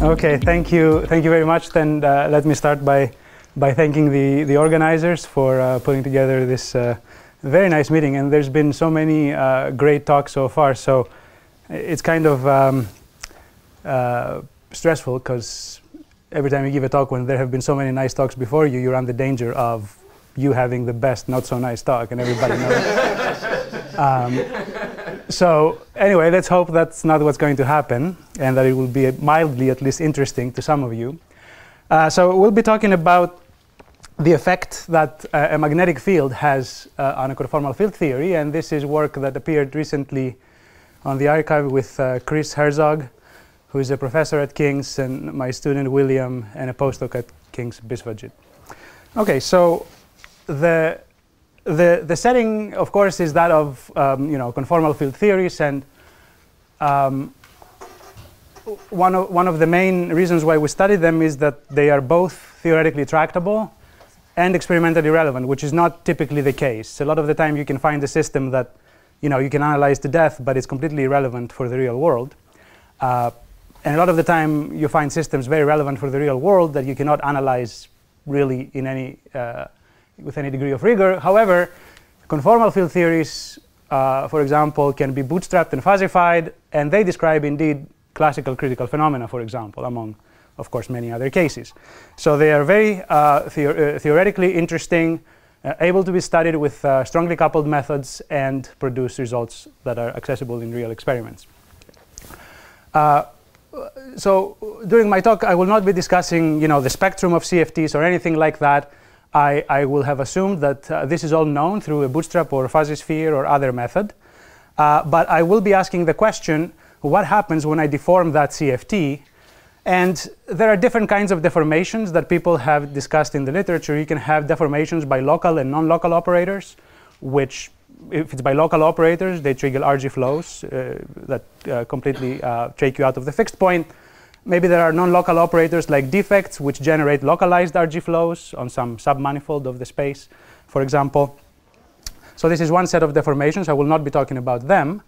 Okay, thank you very much. Then let me start by thanking the organizers for putting together this very nice meeting. And there's been so many great talks so far, so it's kind of stressful because every time you give a talk, when there have been so many nice talks before you, you run the danger of you having the best not so nice talk, and everybody knows. So anyway, let's hope that's not what's going to happen, and that it will be mildly at least interesting to some of you. So we'll be talking about the effect that a magnetic field has on a conformal field theory, and this is work that appeared recently on the archive with Chris Herzog, who is a professor at King's, and my student William, and a postdoc at King's Biswajit. Okay, so the setting, of course, is that of conformal field theories, and one of the main reasons why we study them is that they are both theoretically tractable and experimentally relevant, which is not typically the case. A lot of the time, you can find a system that you can analyze to death, but it's completely irrelevant for the real world. And a lot of the time, you find systems very relevant for the real world that you cannot analyze really in any with any degree of rigor. However, conformal field theories, for example, can be bootstrapped and fuzzified, and they describe indeed classical critical phenomena, for example, among, of course, many other cases. So they are very theoretically interesting, able to be studied with strongly coupled methods, and produce results that are accessible in real experiments. So during my talk, I will not be discussing the spectrum of CFTs or anything like that. I will have assumed that this is all known through a bootstrap or fuzzy sphere or other method. But I will be asking the question, what happens when I deform that CFT? And there are different kinds of deformations that people have discussed in the literature. You can have deformations by local and non-local operators, which, if it's by local operators, they trigger RG flows that completely take you out of the fixed point. Maybe there are non-local operators like defects, which generate localized RG flows on some submanifold of the space, for example. So this is one set of deformations. I will not be talking about them.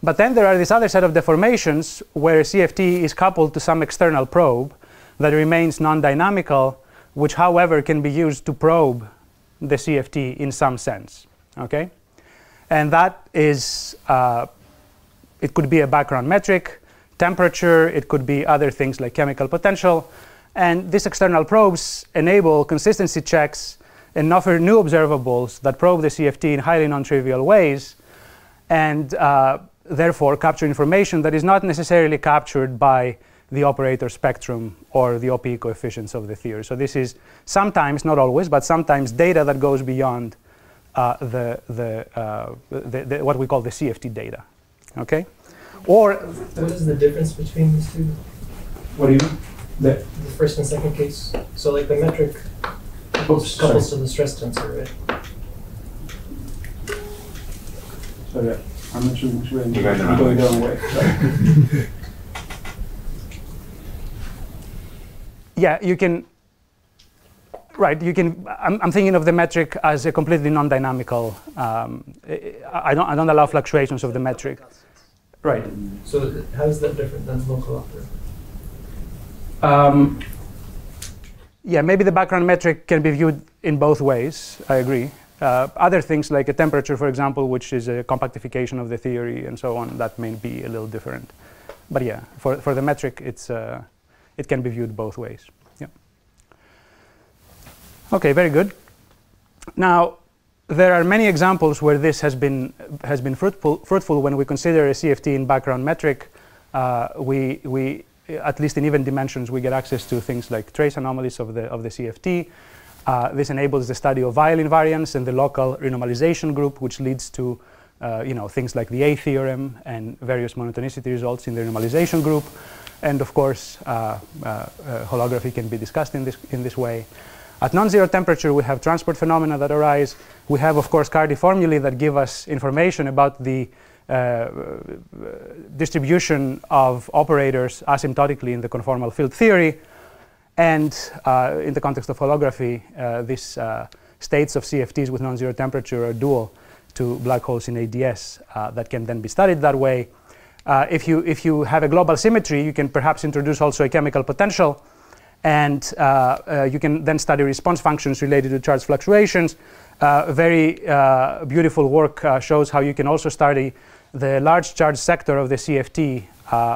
But then there are this other set of deformations where a CFT is coupled to some external probe that remains non-dynamical, which, however, can be used to probe the CFT in some sense. Okay? And that is, it could be a background metric, temperature, it could be other things like chemical potential. And these external probes enable consistency checks and offer new observables that probe the CFT in highly non-trivial ways, and therefore capture information that is not necessarily captured by the operator spectrum or the OPE coefficients of the theory. So this is sometimes, not always, but sometimes data that goes beyond what we call the CFT data. Okay? Or what is the difference between these two? What do you mean? The first and second case. So like the metric couples to the stress tensor, right? Sorry, I'm not sure which way I'm going the wrong way. Yeah, you can. Right, you can. I'm thinking of the metric as a completely non-dynamical. I don't allow fluctuations of the metric. Right. So how is that different than local operator? Yeah, maybe the background metric can be viewed in both ways. I agree. Other things like a temperature, for example, which is a compactification of the theory and so on, that may be a little different. But yeah, for the metric, it can be viewed both ways. Yeah. Okay, very good. Now, there are many examples where this has been fruitful when we consider a CFT in background metric. We at least in even dimensions, we get access to things like trace anomalies of the CFT. This enables the study of Weyl invariance and the local renormalization group, which leads to things like the A theorem and various monotonicity results in the renormalization group. And of course, holography can be discussed in this way. At non-zero temperature, we have transport phenomena that arise. We have, of course, Cardy formulae that give us information about the distribution of operators asymptotically in the conformal field theory. And in the context of holography, these states of CFTs with non-zero temperature are dual to black holes in ADS that can then be studied that way. If you have a global symmetry, you can perhaps introduce also a chemical potential, and you can then study response functions related to charge fluctuations. Very beautiful work shows how you can also study the large charge sector of the CFT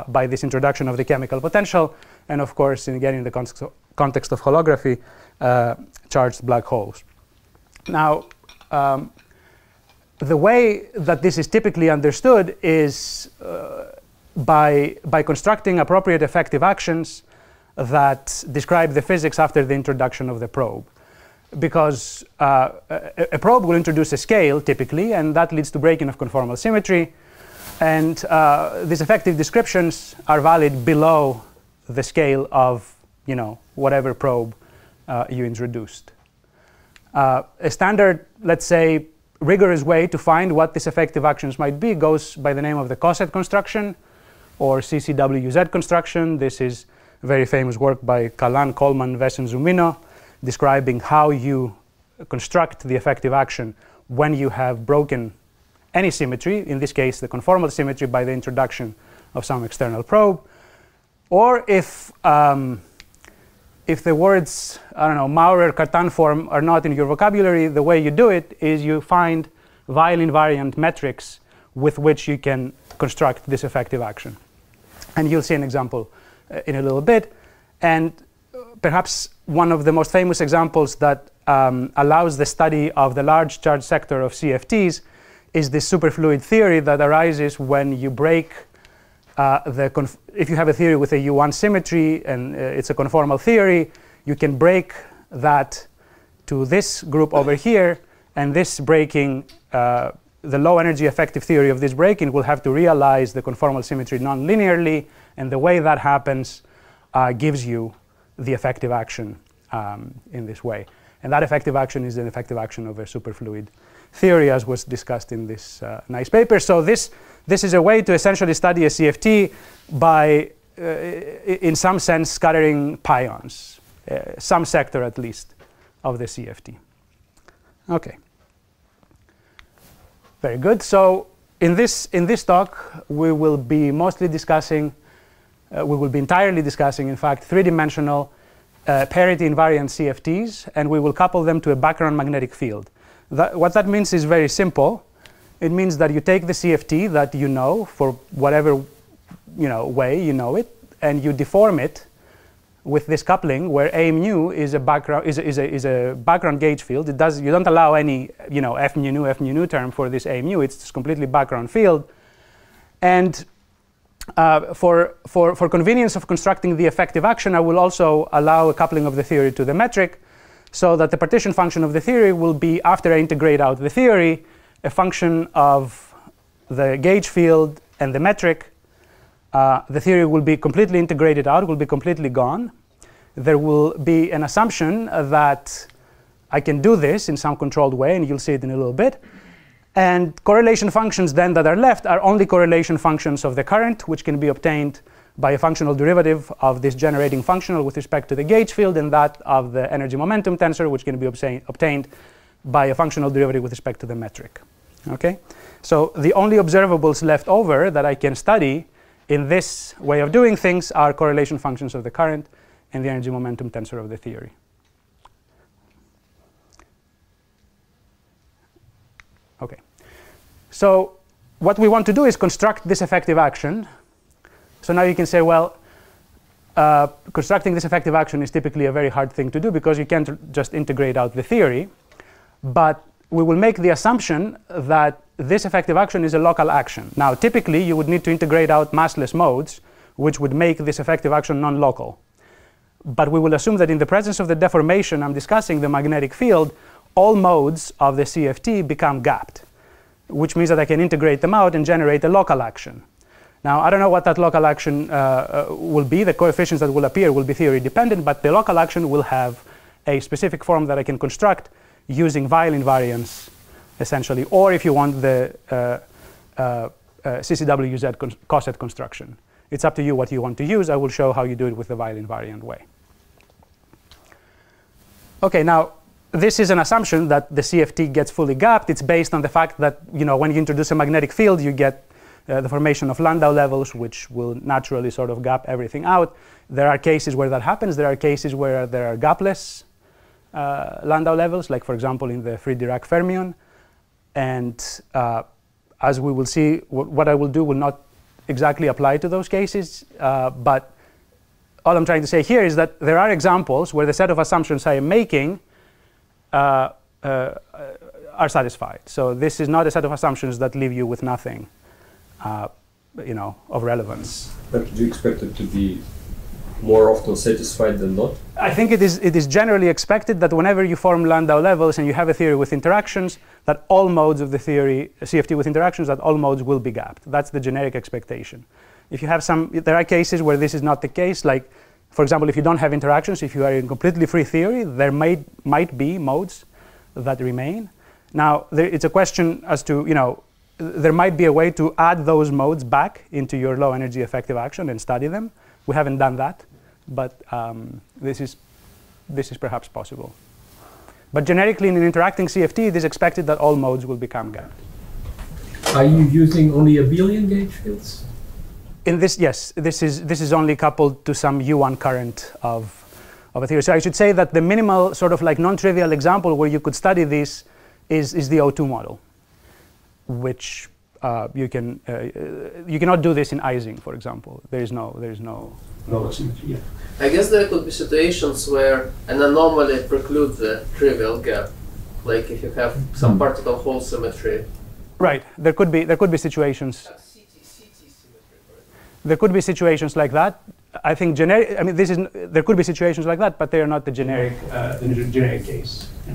by this introduction of the chemical potential, and of course, again, in the context of holography, charged black holes. Now, the way that this is typically understood is by constructing appropriate effective actions that describe the physics after the introduction of the probe. Because a probe will introduce a scale, typically, and that leads to breaking of conformal symmetry. And these effective descriptions are valid below the scale of, whatever probe you introduced. A standard, let's say, rigorous way to find what these effective actions might be goes by the name of the coset construction, or CCWZ construction. This is very famous work by Kalan, Coleman, Vess, and Zumino, describing how you construct the effective action when you have broken any symmetry, in this case the conformal symmetry, by the introduction of some external probe. Or if the words, I don't know, Maurer, Cartan form are not in your vocabulary, the way you do it is you find Weyl invariant metrics with which you can construct this effective action. And you'll see an example in a little bit. And perhaps one of the most famous examples that allows the study of the large charge sector of CFTs is this superfluid theory that arises when you break if you have a theory with a U1 symmetry and it's a conformal theory, you can break that to this group over here, and this breaking, the low energy effective theory of this breaking will have to realize the conformal symmetry non-linearly, and the way that happens gives you the effective action in this way. And that effective action is an effective action of a superfluid theory, as was discussed in this nice paper. So this is a way to essentially study a CFT by, in some sense, scattering pions, some sector at least of the CFT. Okay. Very good. So in this talk, we will be mostly discussing, we will be entirely discussing, in fact, three-dimensional parity invariant CFTs, and we will couple them to a background magnetic field. What that means is very simple. It means that you take the CFT that you know for whatever way you know it, and you deform it with this coupling where A mu is a background gauge field. You don't allow any F mu nu term for this A mu. It's just completely background field. And for convenience of constructing the effective action, I will also allow a coupling of the theory to the metric, so that the partition function of the theory will be, after I integrate out the theory, a function of the gauge field and the metric. The theory will be completely integrated out, will be completely gone. There will be an assumption that I can do this in some controlled way, and you'll see it in a little bit. And correlation functions then that are left are only correlation functions of the current, which can be obtained by a functional derivative of this generating functional with respect to the gauge field, and that of the energy momentum tensor, which can be obtained by a functional derivative with respect to the metric. Okay? So the only observables left over that I can study in this way of doing things are correlation functions of the current and the energy momentum tensor of the theory. Okay. So what we want to do is construct this effective action. So now you can say, well, constructing this effective action is typically a very hard thing to do because you can't just integrate out the theory. But we will make the assumption that this effective action is a local action. Now, typically, you would need to integrate out massless modes, which would make this effective action non-local. But we will assume that in the presence of the deformation I'm discussing, the magnetic field, all modes of the CFT become gapped, which means that I can integrate them out and generate a local action. Now, I don't know what that local action will be. The coefficients that will appear will be theory dependent, but the local action will have a specific form that I can construct using Weyl invariance, essentially, or if you want the CCWZ coset construction. It's up to you what you want to use. I will show how you do it with the Weyl invariant way. Okay, now this is an assumption that the CFT gets fully gapped. It's based on the fact that when you introduce a magnetic field, you get the formation of Landau levels, which will naturally sort of gap everything out. There are cases where that happens. There are cases where there are gapless Landau levels, like, for example, in the free Dirac fermion. And as we will see, what I will do will not exactly apply to those cases. But all I'm trying to say here is that there are examples where the set of assumptions I am making are satisfied. So this is not a set of assumptions that leave you with nothing, of relevance. But do you expect it to be more often satisfied than not? I think it is generally expected that whenever you form Landau levels and you have a theory with interactions, that all modes of the theory, CFT with interactions, that all modes will be gapped. That's the generic expectation. If you have there are cases where this is not the case, like, for example, if you don't have interactions, if you are in completely free theory, there might be modes that remain. Now, it's a question as to, there might be a way to add those modes back into your low energy effective action and study them. We haven't done that, but this is perhaps possible. But generically, in an interacting CFT, it is expected that all modes will become gapped. Are you using only abelian gauge fields? In this, yes, this is only coupled to some U1 current of a theory. So I should say that the minimal sort of like non-trivial example where you could study this is the O2 model, which you cannot do this in Ising, for example. There is no symmetry. Yeah. I guess there could be situations where an anomaly precludes the trivial gap, like if you have some particle Hall symmetry. Right. There could be situations. There could be situations like that. I think generic. I mean, there could be situations like that, but they are not the generic case. Yeah.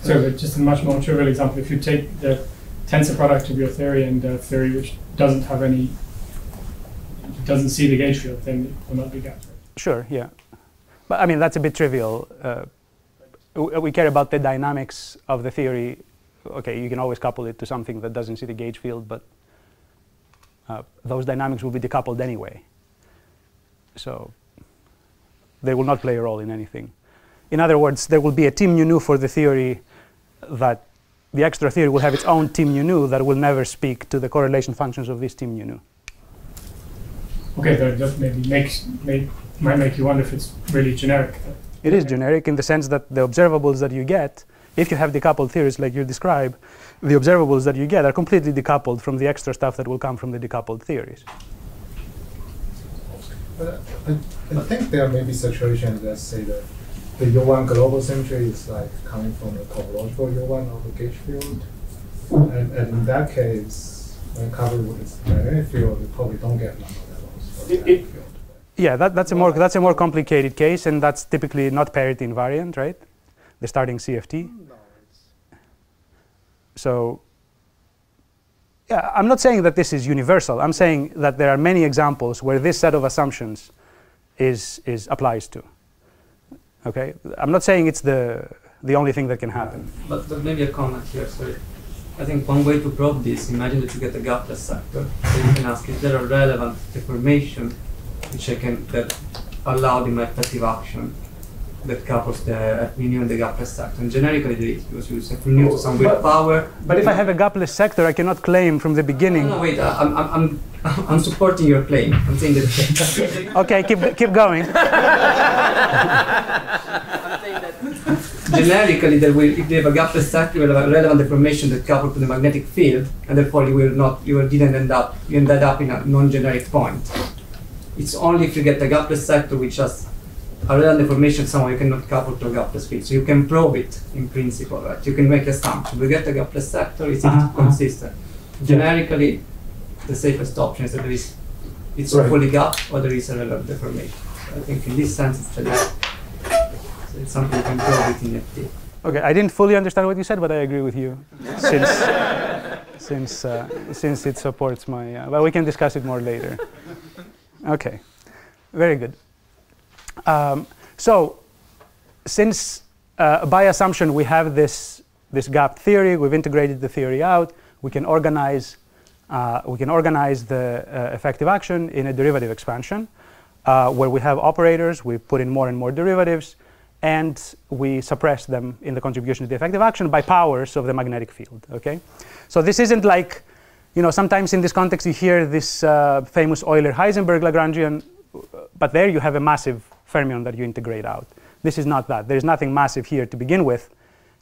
So, just a much more trivial example: if you take the tensor product of your theory and a theory which doesn't see the gauge field, then it will not be gapped. Sure. Yeah. But I mean, that's a bit trivial. We care about the dynamics of the theory. Okay, you can always couple it to something that doesn't see the gauge field, but those dynamics will be decoupled anyway. So they will not play a role in anything. In other words, there will be a team nu for the theory that the extra theory will have its own team nu that will never speak to the correlation functions of this team nu. Okay, that maybe might make you wonder if it's really generic. It is generic in the sense that the observables that you get, if you have decoupled theories like you describe, the observables that you get are completely decoupled from the extra stuff that will come from the decoupled theories. I think there may be situations that say that the U1 global symmetry is like coming from the topological U1 of the gauge field. And in that case, when covered with this magnetic field, you probably don't get Landau levels for the magnetic field. Yeah, that's a more complicated case, and that's typically not parity invariant, right? The starting CFT. No, so, yeah, I'm not saying that this is universal. I'm saying that there are many examples where this set of assumptions applies to. Okay, I'm not saying it's the only thing that can happen. But maybe a comment here. Sorry, I think one way to probe this. Imagine that you get a gapless sector. So you can ask, is there a relevant deformation which that allowed in my effective action that couples the FMU and the gapless sector? And generically there is, because you FMU to some weird power. But if I have a gapless sector, I cannot claim from the beginning. No, wait. I'm supporting your claim. I'm saying that. Okay, keep going. I'm saying that generically, if they have a gapless sector, you will have a relevant deformation that coupled to the magnetic field, and therefore you ended up in a non-generic point. It's only if you get a gapless sector which has a relevant deformation somehow you cannot couple to a gapless field. So you can probe it in principle, right? You can make a assumption. We get a gapless sector, it's consistent. Generically, the safest option is that it's fully gapped or there is a relevant deformation. So I think in this sense it's something you can probe it in FT. Okay, I didn't fully understand what you said, but I agree with you, since it supports my. Well, we can discuss it more later. Okay, very good. So, since by assumption we have this gap theory, we've integrated the theory out. We can organize the effective action in a derivative expansion, where we have operators. We put in more and more derivatives, and we suppress them in the contribution to the effective action by powers of the magnetic field. Okay, so this isn't like sometimes in this context you hear this famous Euler-Heisenberg Lagrangian, but there you have a massive fermion that you integrate out. This is not that. There's nothing massive here to begin with.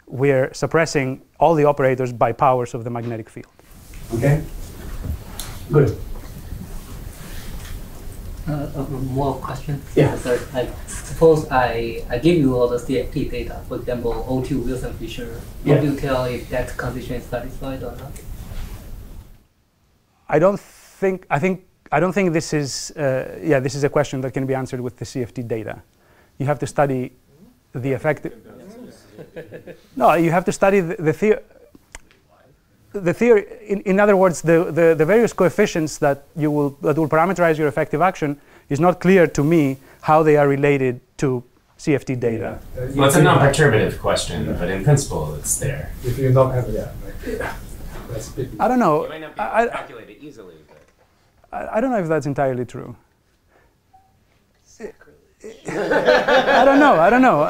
We're suppressing all the operators by powers of the magnetic field. Okay? Good. More question. Yeah. Sorry. Suppose I give you all the CFT data, for example, O2 Wilson Fisher. Yeah. How do you tell if that condition is satisfied or not? I don't think this is this is a question that can be answered with the CFT data. You have to study the effective. No, you have to study the theory. The theory, in other words, the various coefficients that will parameterize your effective action is not clear to me how they are related to CFT data. Well, it's a non-perturbative question, but in principle, it's there. If you don't have that's big. I don't know. You might not be able to calculate it easily, but I don't know if that's entirely true. I don't know.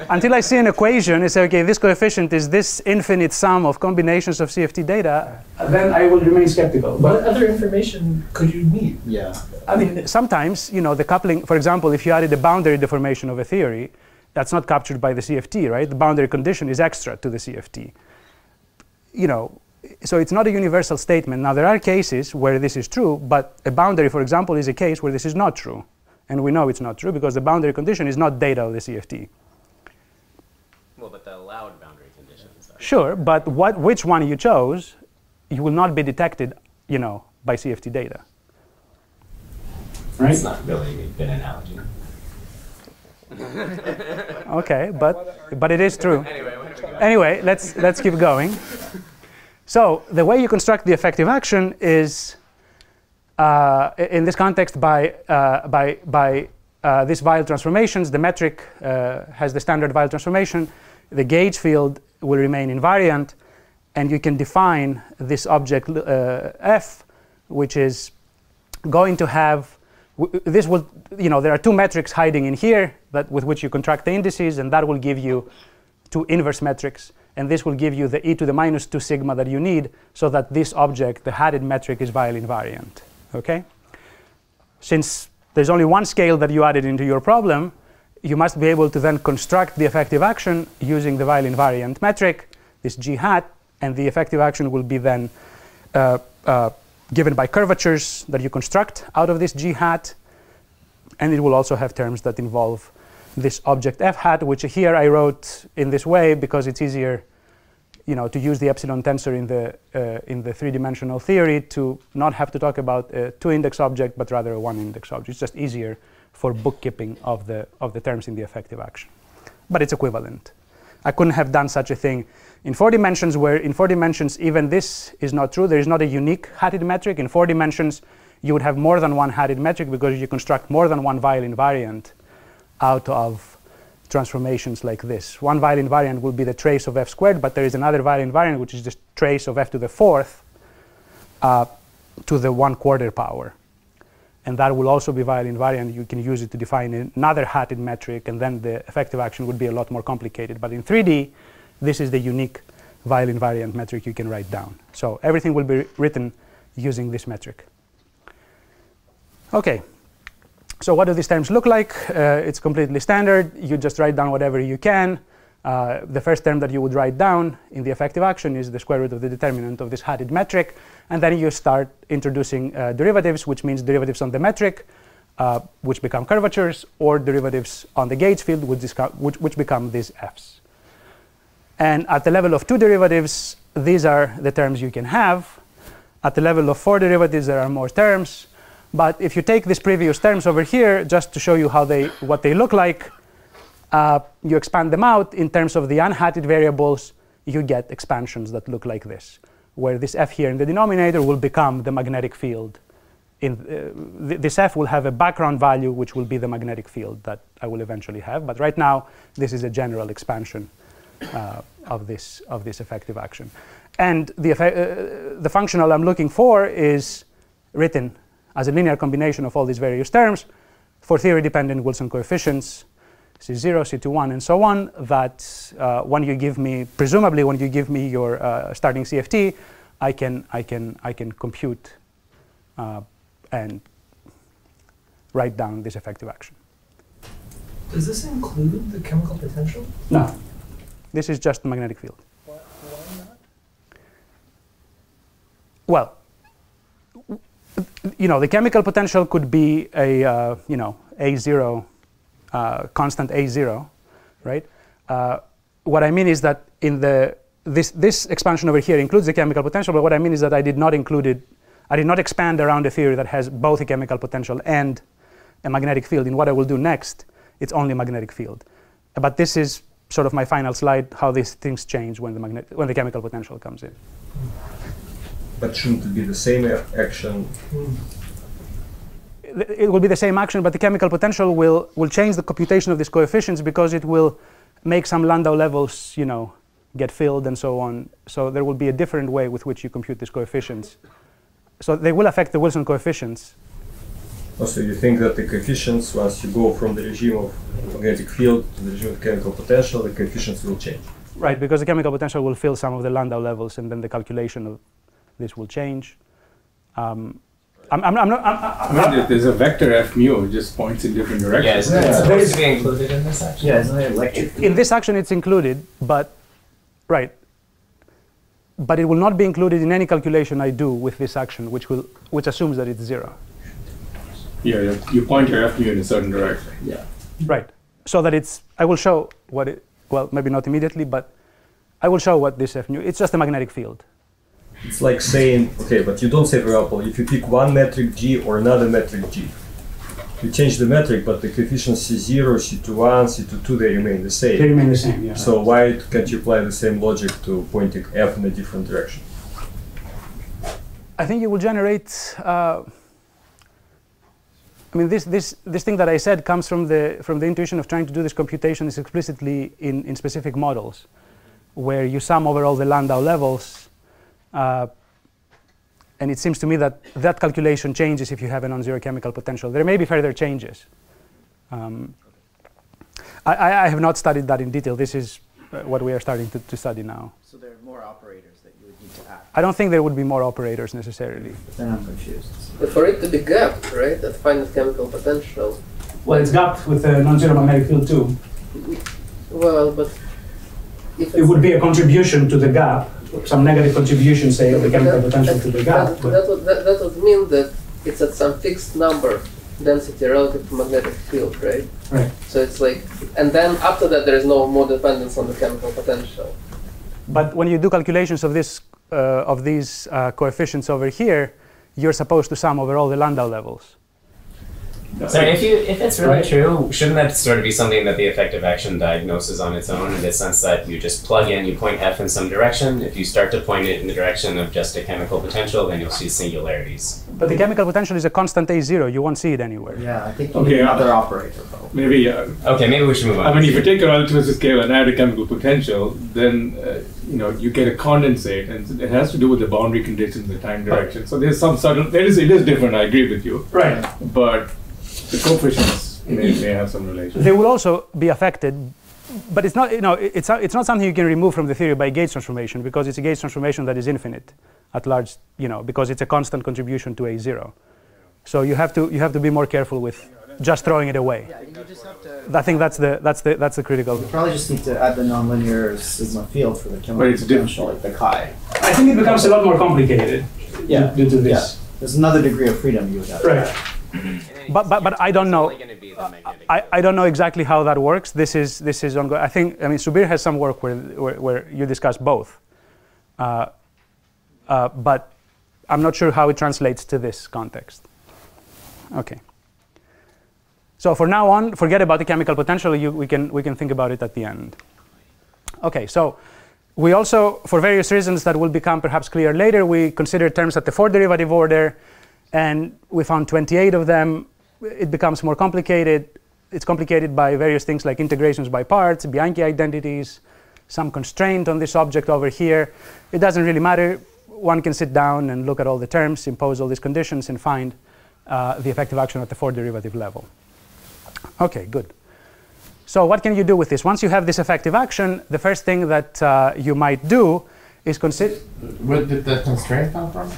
Until I see an equation and say, okay, this coefficient is this infinite sum of combinations of CFT data, then I will remain skeptical. What other information could you need? Yeah. I mean, sometimes, the coupling, for example, if you added a boundary deformation of a theory, that's not captured by the CFT, right? The boundary condition is extra to the CFT. So it's not a universal statement. Now, there are cases where this is true, but a boundary, for example, is a case where this is not true. And we know it's not true because the boundary condition is not data of the CFT. well, but the allowed boundary conditions are. Sure, but which one you chose, you will not be detected, by CFT data. Right? It's not really a good analogy. Okay, but it is true. Anyway, let's keep going. So the way you construct the effective action is, in this context, by these Weyl transformations. The metric has the standard Weyl transformation. The gauge field will remain invariant, and you can define this object f, which is going to have. This will, there are two metrics hiding in here with which you contract the indices, and that will give you two inverse metrics. And this will give you the e to the minus 2 sigma that you need so that this object, the hatted metric, is Weyl invariant. Okay? Since there's only one scale that you added into your problem, you must be able to then construct the effective action using the Weyl invariant metric, this g hat, and the effective action will be then given by curvatures that you construct out of this g hat, and it will also have terms that involve this object f hat, which here I wrote in this way because it's easier, to use the epsilon tensor in the three-dimensional theory to not have to talk about a two-index object but rather a one-index object. It's just easier for bookkeeping of the terms in the effective action, but it's equivalent. I couldn't have done such a thing in 4 dimensions, where in 4 dimensions even this is not true. There is not a unique hatted metric. In 4 dimensions, you would have more than one hatted metric because you construct more than one Weyl invariant out of transformations like this. One Weyl invariant will be the trace of f squared, but there is another Weyl invariant which is just trace of f to the 4th to the 1/4 power. And that will also be Weyl invariant. You can use it to define another hatted metric, and then the effective action would be a lot more complicated. But in 3D, this is the unique Weyl invariant metric you can write down. So everything will be written using this metric. Okay. So what do these terms look like? It's completely standard. You just write down whatever you can. The first term that you would write down in the effective action is the square root of the determinant of this hatted metric. And then you start introducing derivatives, which means derivatives on the metric, which become curvatures, or derivatives on the gauge field, which become these f's. And at the level of 2 derivatives, these are the terms you can have. At the level of 4 derivatives, there are more terms. But if you take these previous terms over here, just to show you what they look like, you expand them out in terms of the unhatted variables, you get expansions that look like this, where this f here in the denominator will become the magnetic field. This f will have a background value, which will be the magnetic field that I will eventually have. But right now, this is a general expansion of this effective action. And the functional I'm looking for is written as a linear combination of all these various terms for theory-dependent Wilson coefficients, C0, C21, and so on, that presumably when you give me your starting CFT, I can compute and write down this effective action. Does this include the chemical potential? No. This is just the magnetic field. Why not? Well, the chemical potential could be a A0, constant A0, right? What I mean is that in this expansion over here includes the chemical potential, but what I mean is that I did not expand around a theory that has both a chemical potential and a magnetic field. In what I will do next, it's only magnetic field. But this is sort of my final slide, how these things change when the chemical potential comes in. But shouldn't it be the same action? It will be the same action, but the chemical potential will change the computation of these coefficients because it will make some Landau levels, get filled and so on. So there will be a different way with which you compute these coefficients. So they will affect the Wilson coefficients. So you think that the coefficients, once you go from the regime of magnetic field to the regime of chemical potential, the coefficients will change? Right, because the chemical potential will fill some of the Landau levels, and then the calculation of this will change. There's a vector f mu, it just points in different directions. Yeah, it's supposed to be included in this action. Yeah, isn't it electric? In this action, it's included, but but it will not be included in any calculation I do with this action, which assumes that it's 0. Yeah, you point your f mu in a certain direction. Yeah. Right. So that I will show what well, maybe not immediately, but I will show what this f mu. It's just a magnetic field. It's like saying, okay, but you don't say, for example, if you pick one metric g or another metric g, you change the metric, but the coefficients C0, C21, C22, they remain the same. They remain the same, yeah. So why can't you apply the same logic to pointing f in a different direction? I think you will generate. This thing that I said comes from the intuition of trying to do this computations explicitly in specific models, where you sum over all the Landau levels. And it seems to me that that calculation changes if you have a non-zero chemical potential. There may be further changes. I have not studied that in detail. This is what we are starting to study now. So there are more operators that you would need to add. I don't think there would be more operators necessarily. But then I'm confused. But for it to be gapped, right, that finite chemical potential. Well, it's gapped with a non-zero magnetic field too. Well, but if it would be a contribution to the gap, some negative contribution, say, of the chemical potential to the gap. That would mean that it's at some fixed number density relative to magnetic field, right? Right. So it's like, and then after that there is no more dependence on the chemical potential. But when you do calculations of these coefficients over here, you're supposed to sum over all the Landau levels. So if it's really true, shouldn't that sort of be something that the effective action diagnoses on its own, in the sense that you just plug in, you point f in some direction. If you start to point it in the direction of just a chemical potential, then you'll see singularities. But the chemical potential is a constant A0. You won't see it anywhere. Yeah, I think you need another operator, though. Maybe. Okay, maybe we should move on. I mean, if you take a relativistic scale and add a chemical potential, then you get a condensate, and it has to do with the boundary conditions, the time direction. So there's some subtle. It is different. I agree with you. Right. But the coefficients may have some relation. They will also be affected, but it's not. It's not something you can remove from the theory by gauge transformation, because it's a gauge transformation that is infinite at large. Because it's a constant contribution to A0. So you have to be more careful with just throwing it away. Yeah, you just have to. I think that's the critical. You probably just need to add the nonlinear sigma field for the chemical potential, like the chi. I think it becomes a lot more complicated. Yeah. Due to this. Yeah. There's another degree of freedom you would have. Right. But I don't know. I don't know exactly how that works. This is ongoing. I mean, Subir has some work where you discuss both. But I'm not sure how it translates to this context. Okay. So for now on, forget about the chemical potential. We can think about it at the end. Okay. So we also, for various reasons that will become perhaps clear later, we consider terms at the 4 derivative order, and we found 28 of them. It becomes more complicated. It's complicated by various things like integrations by parts, Bianchi identities, some constraint on this object over here. It doesn't really matter. One can sit down and look at all the terms, impose all these conditions, and find the effective action at the 4 derivative level. Okay, good. So what can you do with this? Once you have this effective action, the first thing that you might do is considered. Where did that constraint come from?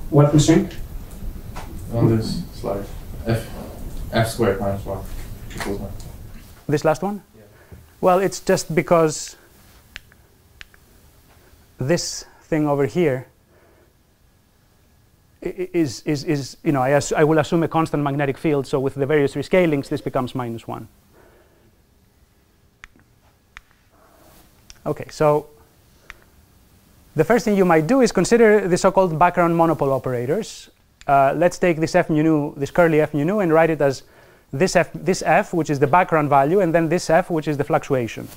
What constraint? On this slide. F squared minus 1 equals 1. This last one? Yeah. Well, it's just because this thing over here is you know, I will assume a constant magnetic field, so with the various rescalings, this becomes -1. Okay, so the first thing you might do is consider the so-called background monopole operators. Let's take this f mu nu, this curly f mu nu, and write it as this f, which is the background value, and then this f, which is the fluctuation.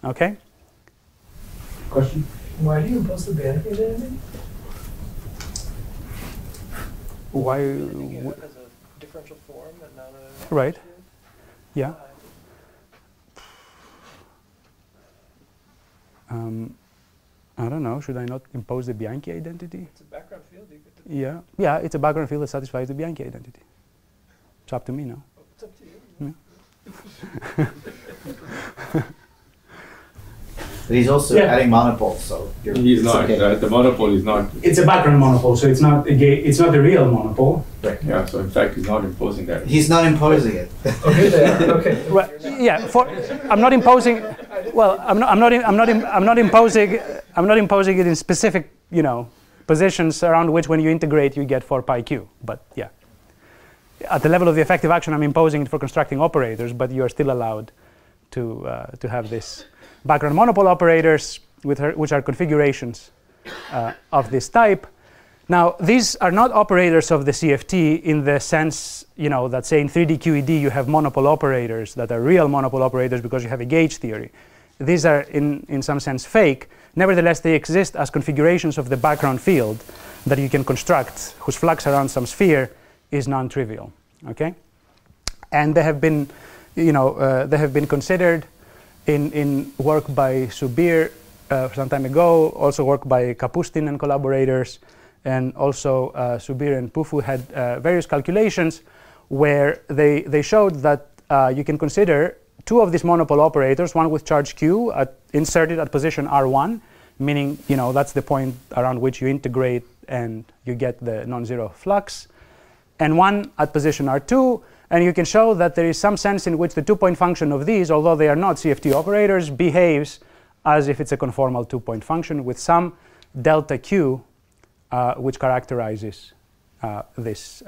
Okay? Question? Why do you impose the Bianchi identity? Why? It has a differential form and not a... Right. Yeah. I don't know. Should I not impose the Bianchi identity? It's a background field. You get to Yeah, it's a background field that satisfies the Bianchi identity. It's up to me now. It's up to you. Yeah. But he's also adding monopoles, so he's not. okay. The monopole is not. It's a background monopole, so it's not a real monopole. Right. Yeah. So in fact, he's not imposing that. He's not imposing it. Okay, there. Okay. Well, yeah. I'm not imposing. Well, I'm not imposing it in specific, you know, positions around which, when you integrate, you get 4 pi q. But yeah, at the level of the effective action, I'm imposing it for constructing operators, but you are still allowed to have this background monopole operators, which are configurations of this type. Now, these are not operators of the CFT in the sense, you know, that say in 3D QED you have monopole operators that are real monopole operators because you have a gauge theory. These are in some sense fake. Nevertheless, they exist as configurations of the background field that you can construct, whose flux around some sphere is non-trivial. Okay, and they have been, you know, they have been considered in work by Subir some time ago, also work by Kapustin and collaborators, and also Subir and Pufu had various calculations where they showed that you can consider 2 of these monopole operators, one with charge q inserted at position r1, meaning, you know, that's the point around which you integrate and you get the non-zero flux, and one at position r2. And you can show that there is some sense in which the 2-point function of these, although they are not CFT operators, behaves as if it's a conformal 2-point function with some delta q, which characterizes this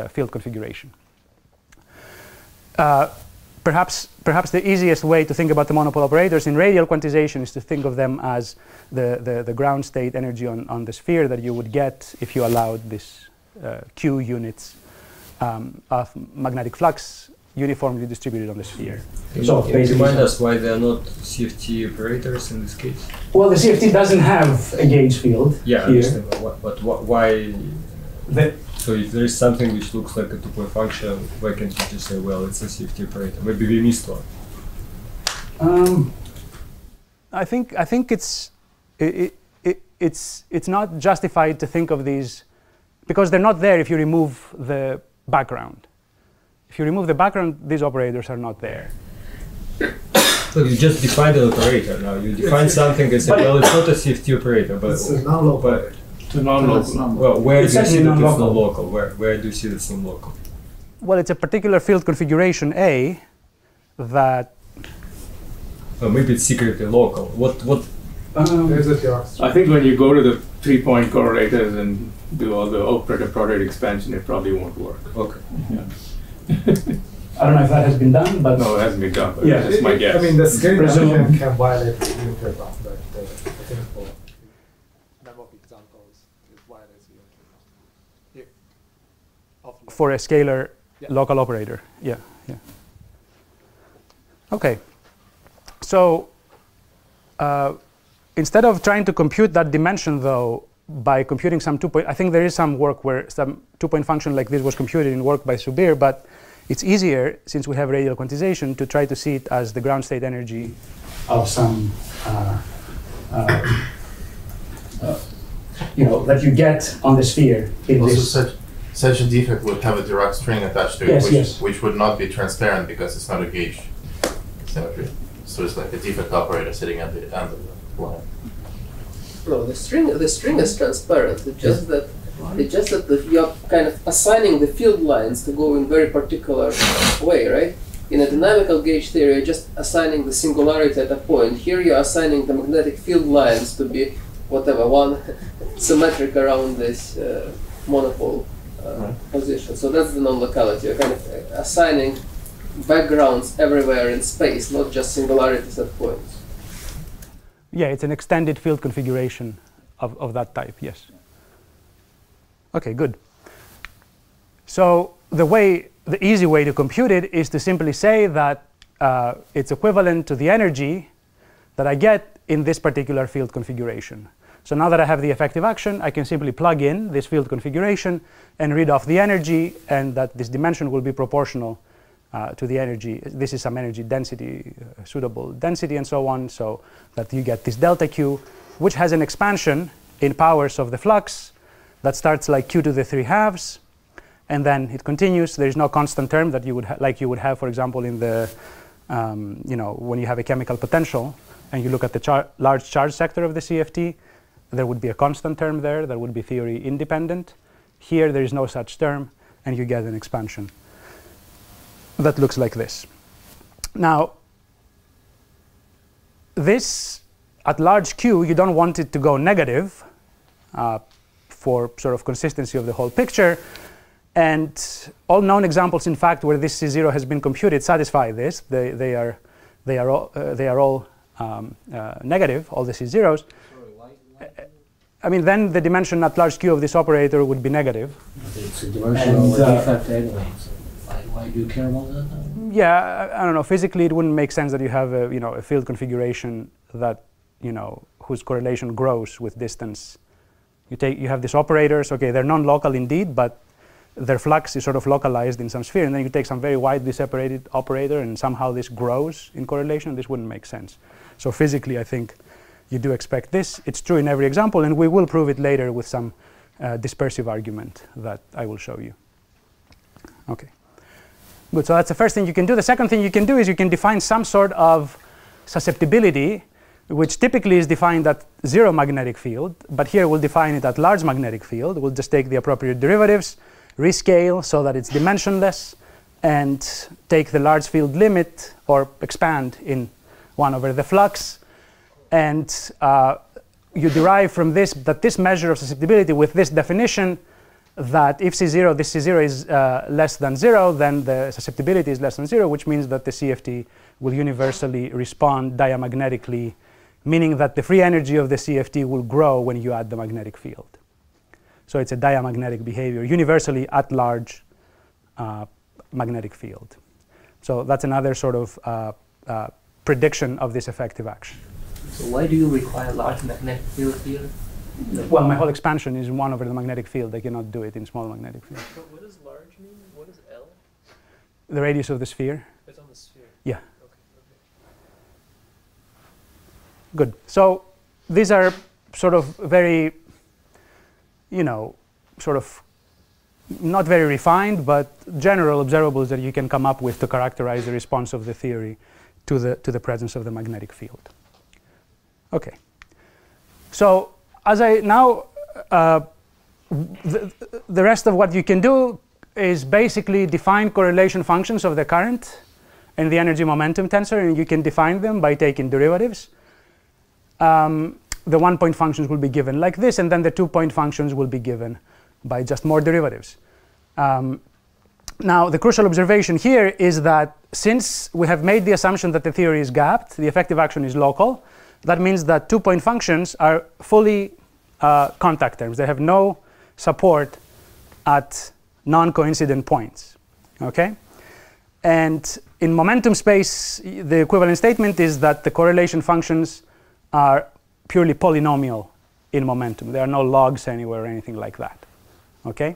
field configuration. Perhaps the easiest way to think about the monopole operators in radial quantization is to think of them as the ground state energy on the sphere that you would get if you allowed this q units of magnetic flux uniformly distributed on the sphere. So can you remind us why they are not CFT operators in this case? Well, the CFT doesn't have a gauge field. Yeah, I here. understand. But why? So if there is something which looks like a 2-point function, why can't you just say, well, it's a CFT operator? Maybe we missed one. I think it's not justified to think of these because they're not there if you remove the background. If you remove the background, these operators are not there. So you just defined an operator now. You define something and say, well, it's not a CFT operator, but It's a non-local. It's a non-local. Well, where do you see that it's non-local. non-local? Where do you see that it's non-local? Well, it's a particular field configuration A that. Well, maybe it's secretly local. What? There's a theorem. I think when you go to the 3-point correlators and do all the operator product expansion, it probably won't work. Okay. Yeah. I don't know if that has been done, but No, it hasn't been done. But Yeah. that's my guess. I mean, the scaling Presume- function can violate the unitary bound, but I think for number of examples, it violates the unitary bound. for a scalar local operator. Yeah. Okay. So instead of trying to compute that dimension, though, by computing some 2-point, I think there is some work where some 2-point function like this was computed in work by Subir, but it's easier, since we have radial quantization, to try to see it as the ground state energy of some, that you get on the sphere. Also, such a defect would have a Dirac string attached to it, which would not be transparent because it's not a gauge symmetry. So it's like a defect operator sitting at the end of the line. No, the string is transparent. It's just that you're kind of assigning the field lines to go in very particular way, right? In a dynamical gauge theory, you're just assigning the singularity at a point. Here you're assigning the magnetic field lines to be whatever, one symmetric around this monopole position. So that's the non-locality. You're kind of assigning backgrounds everywhere in space, not just singularities at points. Yeah, it's an extended field configuration of that type, yes. Okay, good. So the easy way to compute it is to simply say that it's equivalent to the energy that I get in this particular field configuration. So now that I have the effective action, I can simply plug in this field configuration and read off the energy, and that this dimension will be proportional to the energy. This is some energy density, suitable density, and so on, so that you get this delta Q, which has an expansion in powers of the flux that starts like Q to the 3/2, and then it continues. There is no constant term that you would like you would have, for example, in the when you have a chemical potential and you look at the large charge sector of the CFT. There would be a constant term there that would be theory independent. Here there is no such term, and you get an expansion that looks like this. Now, this at large Q, you don't want it to go negative for sort of consistency of the whole picture. And all known examples, in fact, where this C0 has been computed satisfy this. They are all negative, all the C0s. I mean, then the dimension at large Q of this operator would be negative. It's a dimensional defect anyway, so why do you care about that? Yeah, I don't know. Physically, it wouldn't make sense that you have a field configuration that whose correlation grows with distance. You have these operators. Okay, they're non-local indeed, but their flux is sort of localized in some sphere, and then you take some very widely separated operator, and somehow this grows in correlation. This wouldn't make sense. So physically, I think you do expect this. It's true in every example, and we will prove it later with some dispersive argument that I will show you. Okay, good. So that's the first thing you can do. The second thing you can do is you can define some sort of susceptibility, which typically is defined at zero magnetic field, but here we'll define it at large magnetic field. We'll just take the appropriate derivatives, rescale so that it's dimensionless, and take the large field limit or expand in 1 over the flux. And you derive from this that this measure of susceptibility with this definition that if C0, this C0 is less than 0, then the susceptibility is less than 0, which means that the CFT will universally respond diamagnetically, meaning that the free energy of the CFT will grow when you add the magnetic field. So it's a diamagnetic behavior, universally at large magnetic field. So that's another sort of prediction of this effective action. So why do you require large magnetic field here? Well, my whole expansion is 1 over the magnetic field. I cannot do it in small magnetic field. But what does large mean? What is L? The radius of the sphere. It's on the sphere. Yeah. Okay. Good. So these are sort of very, sort of not very refined, but general observables that you can come up with to characterize the response of the theory to the presence of the magnetic field. Okay. So as I now, the rest of what you can do is basically define correlation functions of the current and the energy momentum tensor, and you can define them by taking derivatives. The 1-point functions will be given like this, and then the 2-point functions will be given by just more derivatives. Now, the crucial observation here is that since we have made the assumption that the theory is gapped, the effective action is local, that means that 2-point functions are fully contact terms. They have no support at non-coincident points. Okay? And in momentum space, the equivalent statement is that the correlation functions are purely polynomial in momentum. There are no logs anywhere or anything like that. Okay?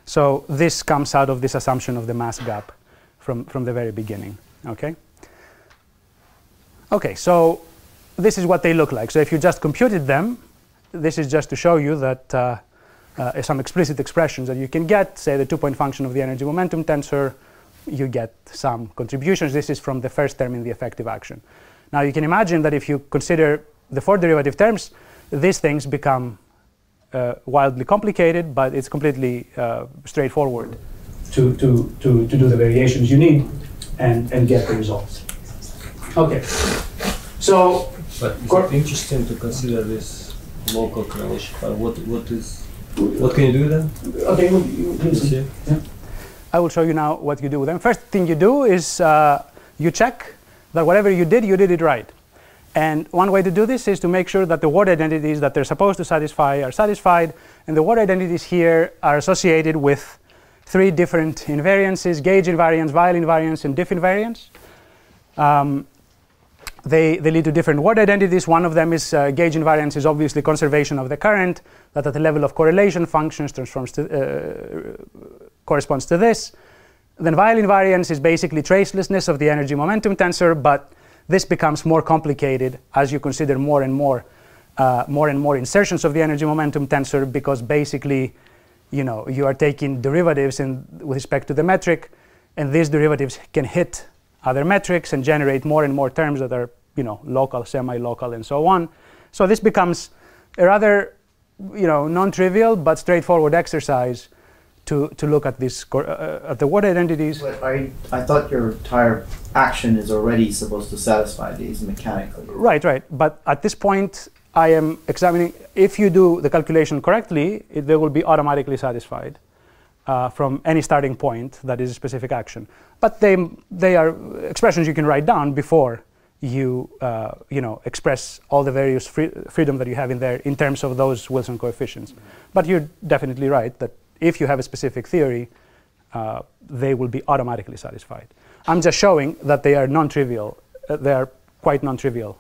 So this comes out of this assumption of the mass gap from the very beginning. Okay? Okay, so this is what they look like. So if you just computed them, this is just to show you that some explicit expressions that you can get, say the 2-point function of the energy momentum tensor, you get some contributions. This is from the first term in the effective action. Now you can imagine that if you consider the 4 derivative terms, these things become wildly complicated, but it's completely straightforward to do the variations you need and get the results. Okay, so. But it's interesting to consider this local correlation. What can you do then? Okay, yeah. I will show you now what you do with them. First thing you do is you check that whatever you did it right. And one way to do this is to make sure that the word identities that they're supposed to satisfy are satisfied. And the word identities here are associated with 3 different invariances: gauge invariance, vial invariance, and diff invariance. They lead to different word identities. One of them is gauge invariance is obviously conservation of the current, that at the level of correlation functions corresponds to this. Then vial invariance is basically tracelessness of the energy momentum tensor, but this becomes more complicated as you consider more and more insertions of the energy momentum tensor, because basically, you are taking derivatives with respect to the metric, and these derivatives can hit other metrics and generate more and more terms that are, local, semi-local, and so on. So this becomes a rather, non-trivial but straightforward exercise to look at this at the word identities. But I thought your entire action is already supposed to satisfy these mechanically. Right. But at this point, I am examining if you do the calculation correctly, they will be automatically satisfied from any starting point that is a specific action. But they are expressions you can write down before you express all the various freedom that you have in there in terms of those Wilson coefficients. But you're definitely right that if you have a specific theory, they will be automatically satisfied. I'm just showing that they are non-trivial. They are quite non-trivial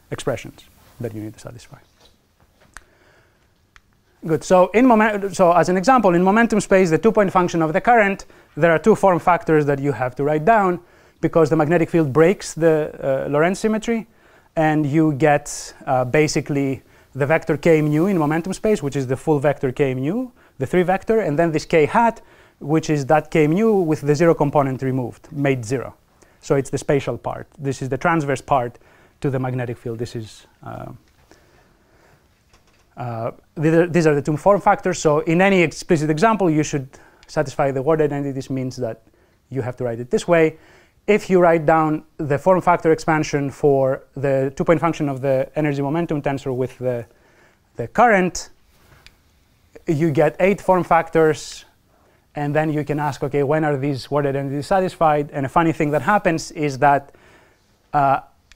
expressions that you need to satisfy. Good. So as an example, in momentum space, the 2-point function of the current, there are 2 form factors that you have to write down, because the magnetic field breaks the Lorentz symmetry, and you get basically the vector k mu in momentum space, which is the full vector k mu, the 3 vector, and then this k hat, which is that k mu with the 0 component removed, made 0. So it's the spatial part. This is the transverse part to the magnetic field. This is these are the 2 form factors. So in any explicit example, you should satisfy the word identity. This means that you have to write it this way. If you write down the form factor expansion for the 2-point function of the energy momentum tensor with the current, you get 8 form factors, and then you can ask, okay, when are these word identities satisfied? And a funny thing that happens is that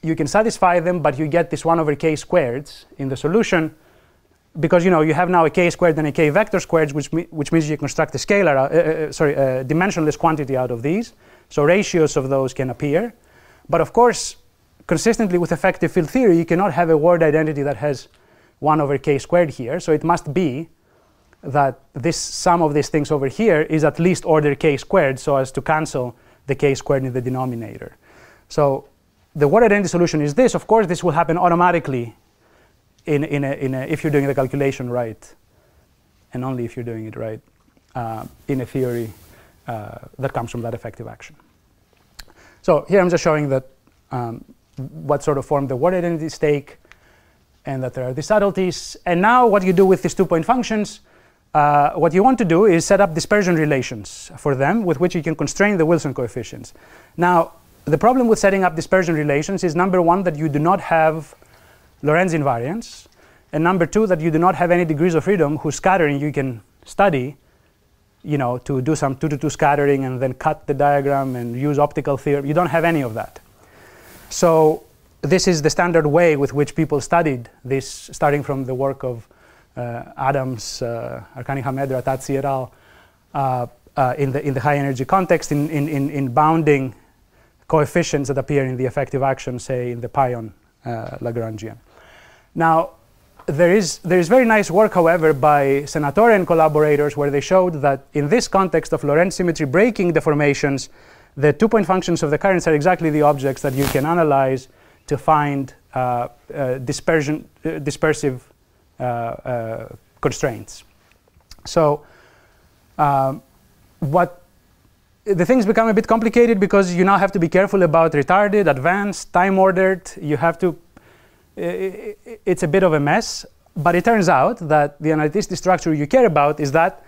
you can satisfy them, but you get this 1 over k squareds in the solution, because you have now a k squared and a k vector squared, which means you construct a scalar, a dimensionless quantity out of these. So ratios of those can appear. But of course, consistently with effective field theory, you cannot have a word identity that has 1 over k squared here. So it must be that this sum of these things over here is at least order k squared, so as to cancel the k squared in the denominator. So the word identity solution is this. Of course, this will happen automatically if you're doing the calculation right, and only if you're doing it right in a theory that comes from that effective action. So here I'm just showing that what sort of form the word identities take, and that there are these subtleties. And now what you do with these 2-point functions, what you want to do is set up dispersion relations for them with which you can constrain the Wilson coefficients. Now, the problem with setting up dispersion relations is, number 1, that you do not have Lorentz invariance, and number 2, that you do not have any degrees of freedom whose scattering you can study, to do some 2-to-2 scattering and then cut the diagram and use optical theory. You don't have any of that. So this is the standard way with which people studied this, starting from the work of Adams, Arcani-Hamedra, Tazzi et al. In the high energy context, in bounding coefficients that appear in the effective action, say in the pion Lagrangian. Now, there is very nice work, however, by Senatore and collaborators, where they showed that in this context of Lorentz symmetry breaking deformations, the 2-point functions of the currents are exactly the objects that you can analyze to find dispersive constraints. So the things become a bit complicated because you now have to be careful about retarded, advanced, time-ordered. You have to it's a bit of a mess, but it turns out that the analyticity structure you care about is that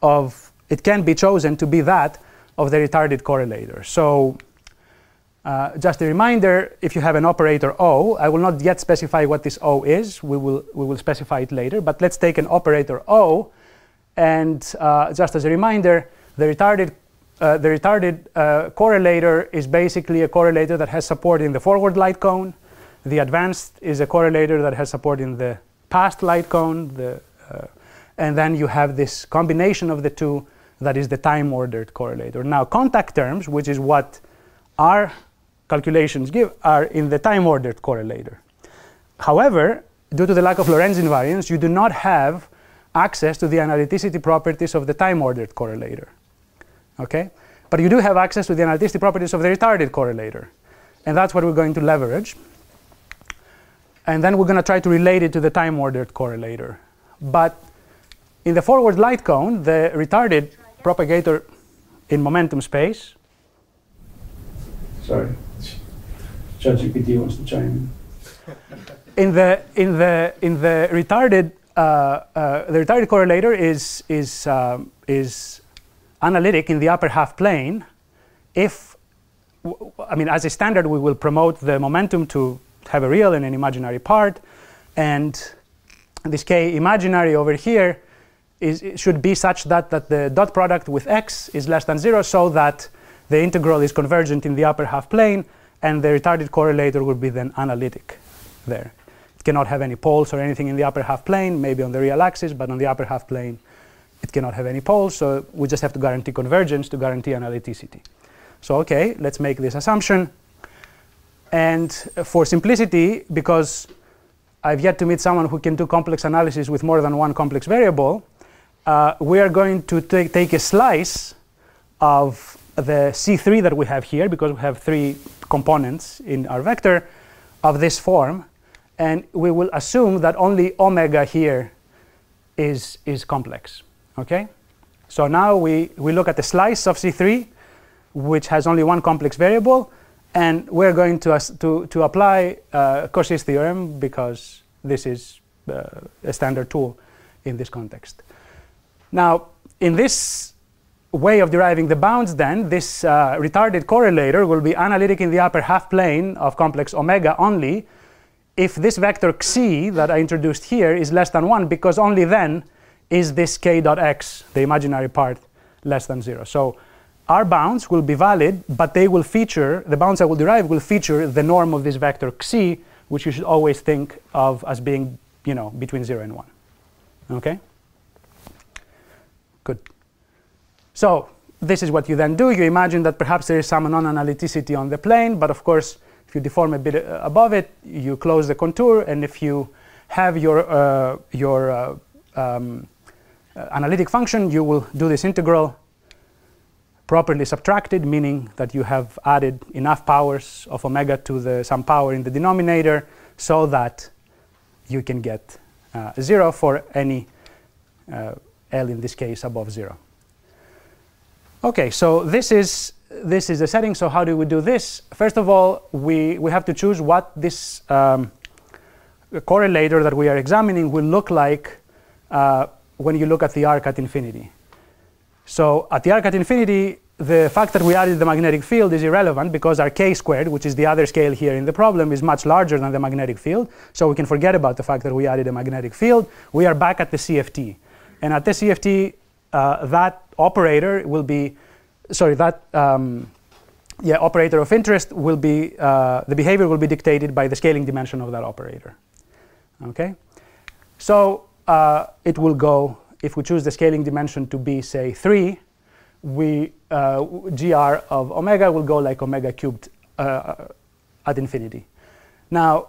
of, it can be chosen to be that of the retarded correlator. So just a reminder, if you have an operator O, I will not yet specify what this O is. We will specify it later, but let's take an operator O, and just as a reminder, the retarded correlator is basically a correlator that has support in the forward light cone. The advanced is a correlator that has support in the past light cone. And then you have this combination of the two that is the time-ordered correlator. Now, contact terms, which is what our calculations give, are in the time-ordered correlator. However, due to the lack of Lorentz invariance, you do not have access to the analyticity properties of the time-ordered correlator. Okay? But you do have access to the analyticity properties of the retarded correlator. And that's what we're going to leverage. And then we're going to try to relate it to the time-ordered correlator. But in the forward light cone, the retarded propagator in momentum space. Sorry, ChatGPT wants to chime in. The retarded correlator is analytic in the upper half plane. If I mean, as a standard, we will promote the momentum to have a real and an imaginary part, and this k imaginary over here should be such that the dot product with x is less than 0, so that the integral is convergent in the upper half plane, and the retarded correlator will be then analytic there. It cannot have any poles or anything in the upper half plane, maybe on the real axis, but on the upper half plane it cannot have any poles, so we just have to guarantee convergence to guarantee analyticity. So okay, let's make this assumption. And for simplicity, because I've yet to meet someone who can do complex analysis with more than one complex variable, we are going to take a slice of the C3 that we have here, because we have 3 components in our vector of this form, and we will assume that only omega here is complex. Okay? So now we look at the slice of C3, which has only one complex variable, and we're going to apply Cauchy's theorem, because this is a standard tool in this context. Now, in this way of deriving the bounds, then, this retarded correlator will be analytic in the upper half plane of complex omega only if this vector xi that I introduced here is less than 1, because only then is this k dot x, the imaginary part, less than 0. So our bounds will be valid, but they will feature, the bounds I will derive will feature the norm of this vector xi, which you should always think of as being, between 0 and 1. Okay? Good. So this is what you then do. You imagine that perhaps there is some non-analyticity on the plane, but of course, if you deform a bit above it, you close the contour, and if you have your analytic function, you will do this integral properly subtracted, meaning that you have added enough powers of omega to some power in the denominator, so that you can get 0 for any L in this case above 0. Okay, so this is the setting. So how do we do this? First of all, we have to choose what this correlator that we are examining will look like when you look at the arc at infinity. So at the arc at infinity, the fact that we added the magnetic field is irrelevant, because our k squared, which is the other scale here in the problem, is much larger than the magnetic field. So we can forget about the fact that we added a magnetic field. We are back at the CFT. And at the CFT, that operator will be, operator of interest will be, the behavior will be dictated by the scaling dimension of that operator. Okay? So it will go, if we choose the scaling dimension to be, say, 3, gr of omega will go like omega cubed at infinity. Now,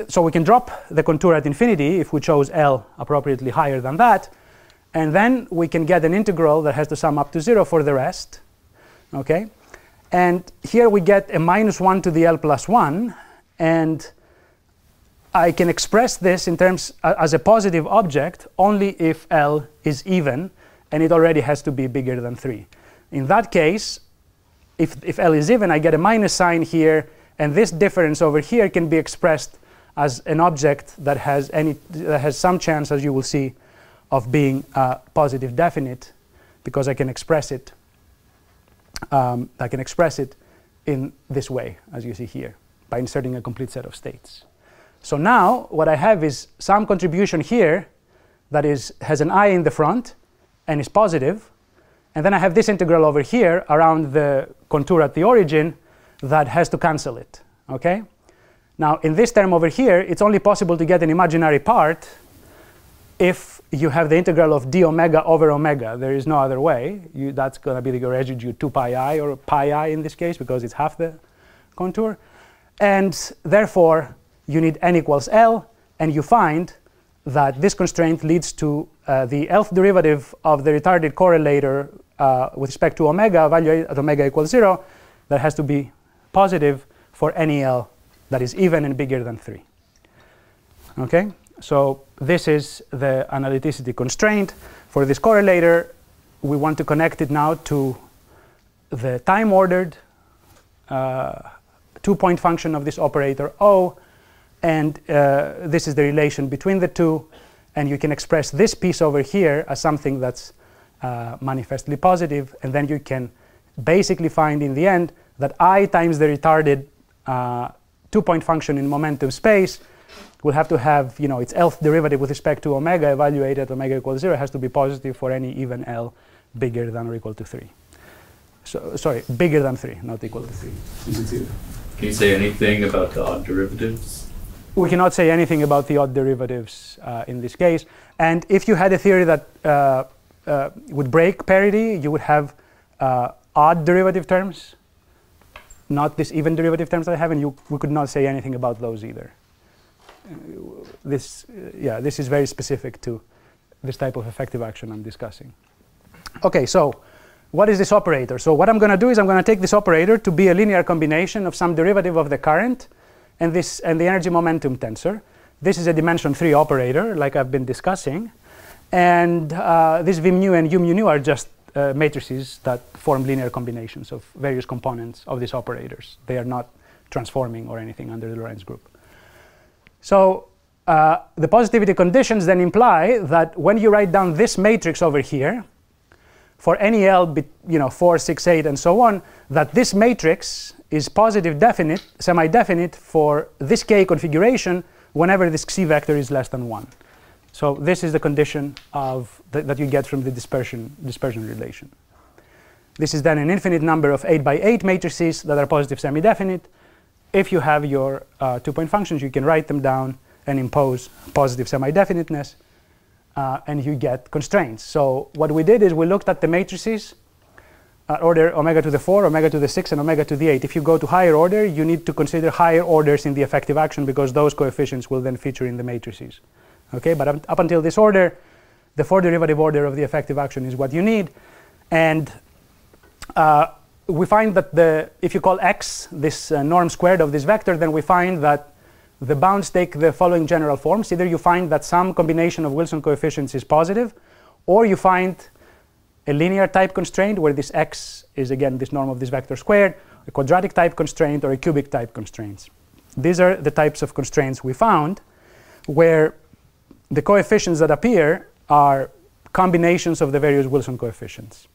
so we can drop the contour at infinity if we chose L appropriately higher than that, and then we can get an integral that has to sum up to 0 for the rest. Okay? And here we get a -1 to the L plus 1, and I can express this in terms as a positive object only if L is even, and it already has to be bigger than 3. In that case, if L is even, I get a minus sign here, and this difference over here can be expressed as an object that has some chance, as you will see, of being positive definite, because I can express it. In this way, as you see here, by inserting a complete set of states. So now what I have is some contribution here that has an I in the front and is positive, and then I have this integral over here around the contour at the origin that has to cancel it. Okay? Now in this term over here, it's only possible to get an imaginary part if you have the integral of d omega over omega. There is no other way. That's going to be the residue 2 pi I, or pi I in this case, because it's half the contour. And therefore, you need n equals L, and you find that this constraint leads to the Lth derivative of the retarded correlator with respect to omega, evaluated at omega equals 0, that has to be positive for any L that is even and bigger than 3. Okay? So this is the analyticity constraint for this correlator. We want to connect it now to the time-ordered 2-point function of this operator O, and this is the relation between the two, and you can express this piece over here as something that's manifestly positive, and then you can basically find in the end that I times the retarded 2-point function in momentum space will have to have, its Lth derivative with respect to omega evaluated at omega equals 0 has to be positive for any even L bigger than or equal to 3. So, sorry, bigger than 3, not equal to 3. Can you say anything about the odd derivatives? We cannot say anything about the odd derivatives in this case. And if you had a theory that would break parity, you would have odd derivative terms, not these even derivative terms that I have, and we could not say anything about those either. This is very specific to this type of effective action I'm discussing. Okay, so what is this operator? So what I'm going to do is I'm going to take this operator to be a linear combination of some derivative of the current and the energy momentum tensor. This is a dimension 3 operator, like I've been discussing, and this v mu and u mu nu are just matrices that form linear combinations of various components of these operators. They are not transforming or anything under the Lorentz group. So the positivity conditions then imply that when you write down this matrix over here, for any L, 4, 6, 8, and so on, that this matrix is positive definite, semi-definite for this K configuration whenever this Xi vector is less than 1. So this is the condition that you get from the dispersion relation. This is then an infinite number of 8 by 8 matrices that are positive semi-definite. If you have your 2-point functions, you can write them down and impose positive semi-definiteness, and you get constraints. So what we did is we looked at the matrices at order omega to the 4, omega to the 6, and omega to the 8. If you go to higher order, you need to consider higher orders in the effective action, because those coefficients will then feature in the matrices. Okay, but up until this order, the 4-derivative order of the effective action is what you need. And we find that if you call x this norm squared of this vector, then we find that the bounds take the following general forms. Either you find that some combination of Wilson coefficients is positive, or you find a linear type constraint where this x is again this norm of this vector squared, a quadratic type constraint, or a cubic type constraints. These are the types of constraints we found where the coefficients that appear are combinations of the various Wilson coefficients.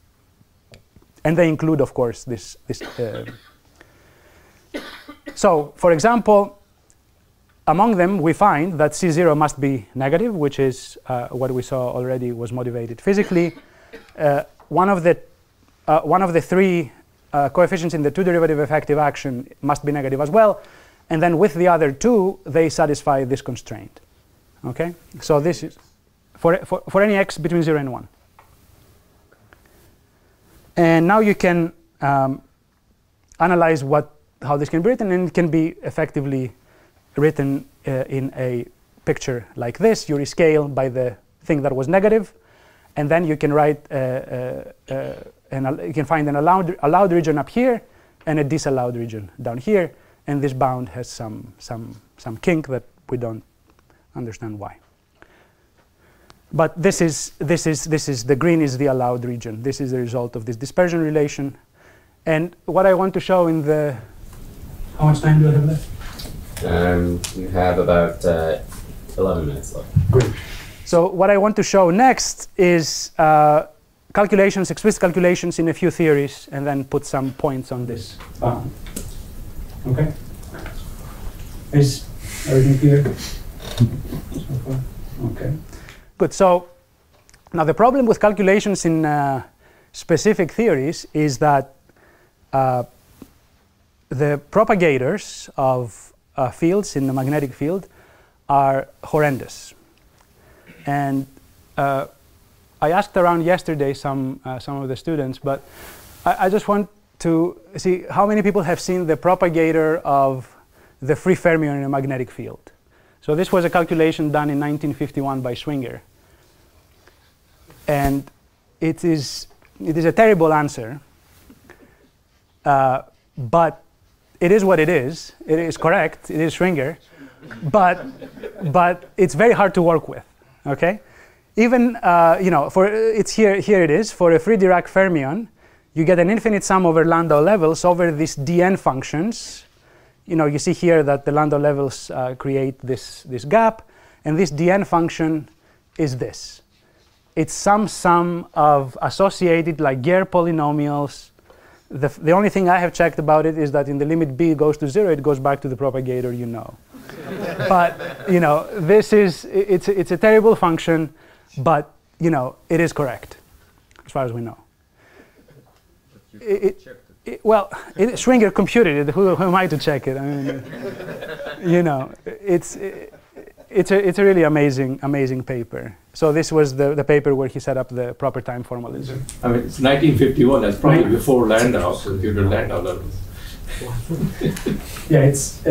And they include, of course, this. So, for example, among them, we find that C0 must be negative, which is what we saw already was motivated physically. One of the 3 coefficients in the 2-derivative effective action must be negative as well. And then with the other 2, they satisfy this constraint. Okay? So this is for any x between 0 and 1. And now you can analyze how this can be written, and it can be effectively written in a picture like this. You rescale by the thing that was negative, and then you can write you can find an allowed region up here and a disallowed region down here, and this bound has some kink that we don't understand why. But this is the green is the allowed region. This is the result of this dispersion relation. And what I want to show in the, how much time do I have left? You have about 11 minutes left. Good. So what I want to show next is calculations, explicit calculations in a few theories, and then put some points on this. Okay. Is everything clear so far? Okay. Good. So now the problem with calculations in specific theories is that the propagators of fields in the magnetic field are horrendous. And I asked around yesterday some of the students, but I just want to see how many people have seen the propagator of the free fermion in a magnetic field. So this was a calculation done in 1951 by Schwinger. And it is a terrible answer, but it is what it is. It is correct. It is Schwinger, but it's very hard to work with. Okay, even for it's here it is for a free Dirac fermion, you get an infinite sum over Landau levels over these dn functions. You see here that the Landau levels create this gap, and this dn function is this. It's some sum of associated Laguerre polynomials. The only thing I have checked about it is that in the limit b goes to 0, it goes back to the propagator, But this is it's a terrible function, but it is correct as far as we know. Schwinger computed it. Who am I to check it? I mean, it's a really amazing paper. So this was the paper where he set up the proper time formalism. I mean, it's 1951. That's probably before Landau, computer Landau levels. Yeah, it's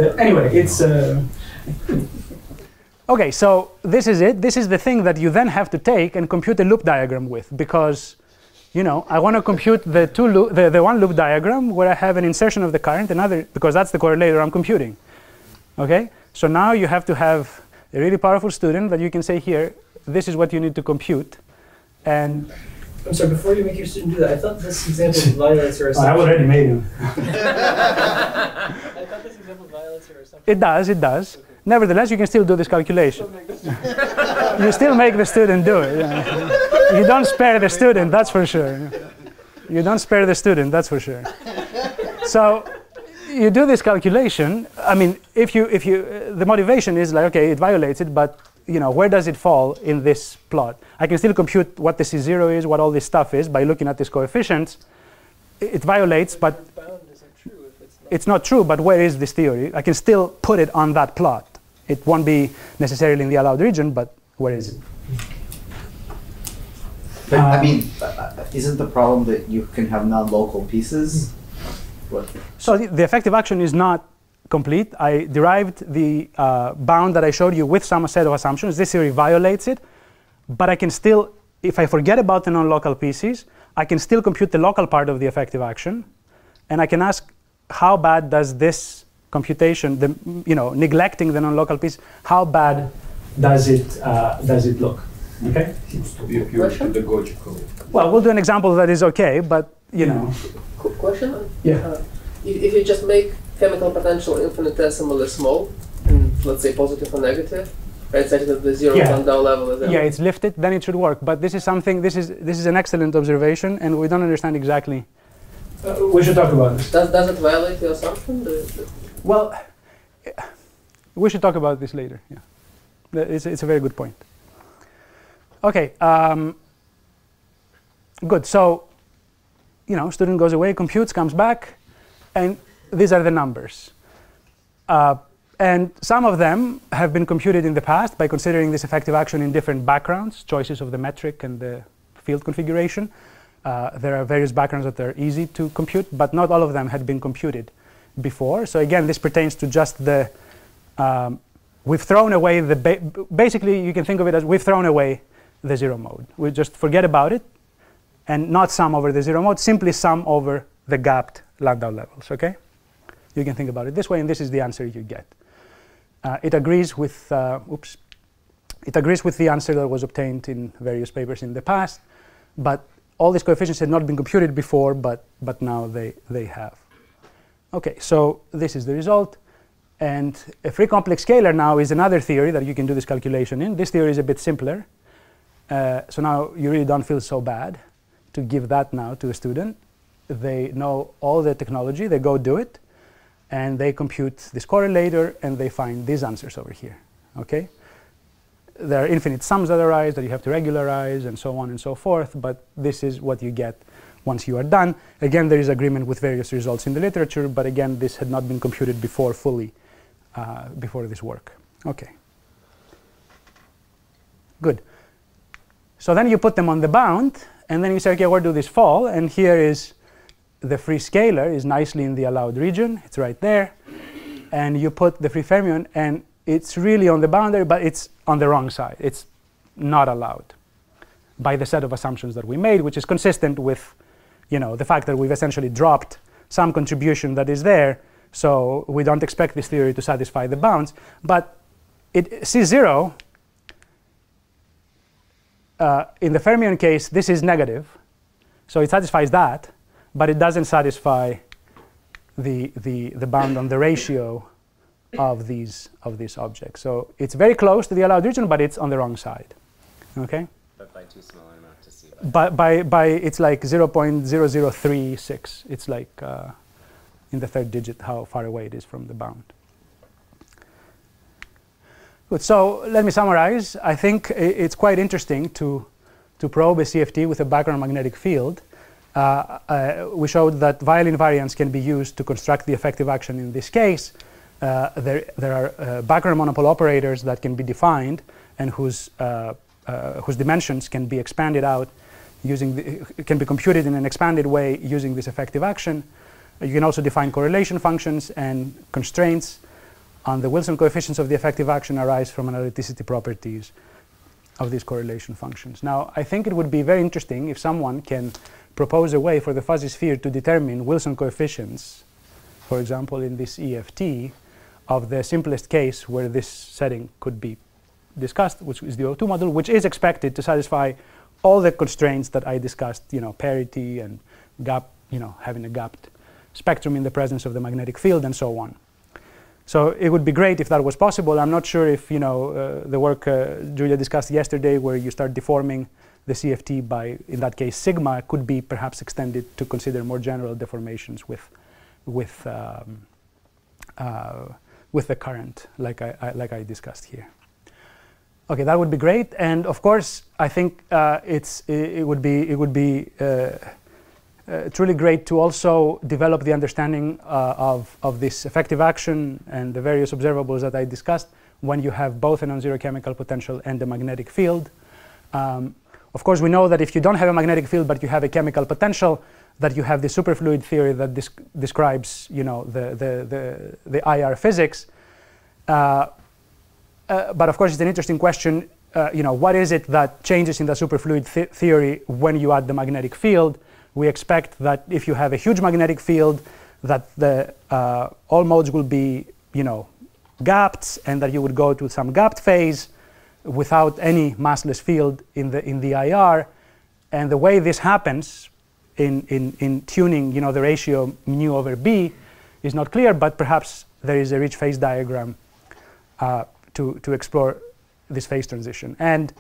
okay, so this is it. This is the thing that you then have to take and compute a loop diagram with, because I want to compute the one loop diagram where I have an insertion of the current, another, because that's the correlator I'm computing. Okay, so now you have to have a really powerful student that you can say here, this is what you need to compute, and. I'm sorry, before you make your student do that, I thought this example violates your assumption. I already made him. I thought this example violates your assumption. It does. Okay. Nevertheless, you can still do this calculation. You still make the student do it. Yeah. You don't spare the student, that's for sure. You don't spare the student, that's for sure. So you do this calculation. I mean, if you the motivation is like, okay, it violates it, but where does it fall in this plot? I can still compute what the C0 is, what all this stuff is by looking at these coefficients. It violates, but it's not true, but where is this theory? I can still put it on that plot. It won't be necessarily in the allowed region, but where is it? But I mean, isn't the problem that you can have non-local pieces? So the effective action is not complete. I derived the bound that I showed you with some set of assumptions. This theory violates it, but I can still, if I forget about the non-local pieces, I can still compute the local part of the effective action, and I can ask how bad does this computation, neglecting the non-local piece, how bad does it look? Okay. Seems to be a pure pedagogical. Well, we'll do an example that is okay, but Question? Yeah. If you just make chemical potential infinitesimally small, let's say positive or negative, right, such that the zero Landau level is it's lifted, then it should work. But this is something. This is an excellent observation, and we don't understand exactly. We should talk about this. Does it violate the assumption? Well, we should talk about this later. Yeah, it's a very good point. Okay. Good. So, student goes away, computes, comes back, and these are the numbers. And some of them have been computed in the past by considering this effective action in different backgrounds, choices of the metric and the field configuration. There are various backgrounds that are easy to compute, but not all of them had been computed before. So again, this pertains to just the, we've thrown away the, basically you can think of it as we've thrown away the zero mode. We just forget about it and not sum over the zero mode, simply sum over the gapped Landau levels, okay? You can think about it this way, and this is the answer you get. It agrees with, it agrees with the answer that was obtained in various papers in the past, but all these coefficients had not been computed before, but now they have. Okay, so this is the result, And a free complex scalar now is another theory that you can do this calculation in. This theory is a bit simpler. So now you really don't feel so bad to give that now to a student. They know all the technology, they go do it, and they compute this correlator, and they find these answers over here. Okay? There are infinite sums that arise that you have to regularize, and so on and so forth, but this is what you get once you are done. Again, there is agreement with various results in the literature, but again, this had not been computed before fully, before this work. Okay. Good. So then you put them on the bound, and then you say, okay, where do these fall? And here is the free scalar is nicely in the allowed region. It's right there. And you put the free fermion, and it's really on the boundary, but it's on the wrong side. It's not allowed by the set of assumptions that we made, which is consistent with, the fact that we've essentially dropped some contribution that is there. So we don't expect this theory to satisfy the bounds. But C0, in the fermion case, this is negative. So it satisfies that, but it doesn't satisfy the bound on the ratio of these objects. So it's very close to the allowed region, but it's on the wrong side. Okay? But by too small an amount to see. By it's like 0.0036. It's like in the third digit how far away it is from the bound. Good. So let me summarize. I think it's quite interesting to probe a CFT with a background magnetic field. We showed that violin variance can be used to construct the effective action in this case. There are background monopole operators that can be defined and whose dimensions can be expanded out can be computed in an expanded way using this effective action. You can also define correlation functions, and constraints on the Wilson coefficients of the effective action arise from analyticity properties of these correlation functions. Now, I think it would be very interesting if someone can propose a way for the fuzzy sphere to determine Wilson coefficients, for example, in this EFT, of the simplest case where this setting could be discussed, which is the O2 model, which is expected to satisfy all the constraints that I discussed, parity and gap, having a gapped spectrum in the presence of the magnetic field and so on. So it would be great if that was possible. I'm not sure if, the work Julia discussed yesterday, where you start deforming the CFT by, in that case, sigma, could be perhaps extended to consider more general deformations with the current, like I discussed here. Okay, that would be great. And of course, I think it would be truly great to also develop the understanding of this effective action and the various observables that I discussed when you have both a non-zero chemical potential and a magnetic field. Of course, we know that if you don't have a magnetic field but you have a chemical potential, that you have the superfluid theory that describes, the IR physics. But of course, it's an interesting question. What is it that changes in the superfluid theory when you add the magnetic field? We expect that if you have a huge magnetic field, that all modes will be, gapped, and that you would go to some gapped phase without any massless field in the IR. And the way this happens in tuning, the ratio mu over b is not clear, but perhaps there is a rich phase diagram to explore this phase transition. And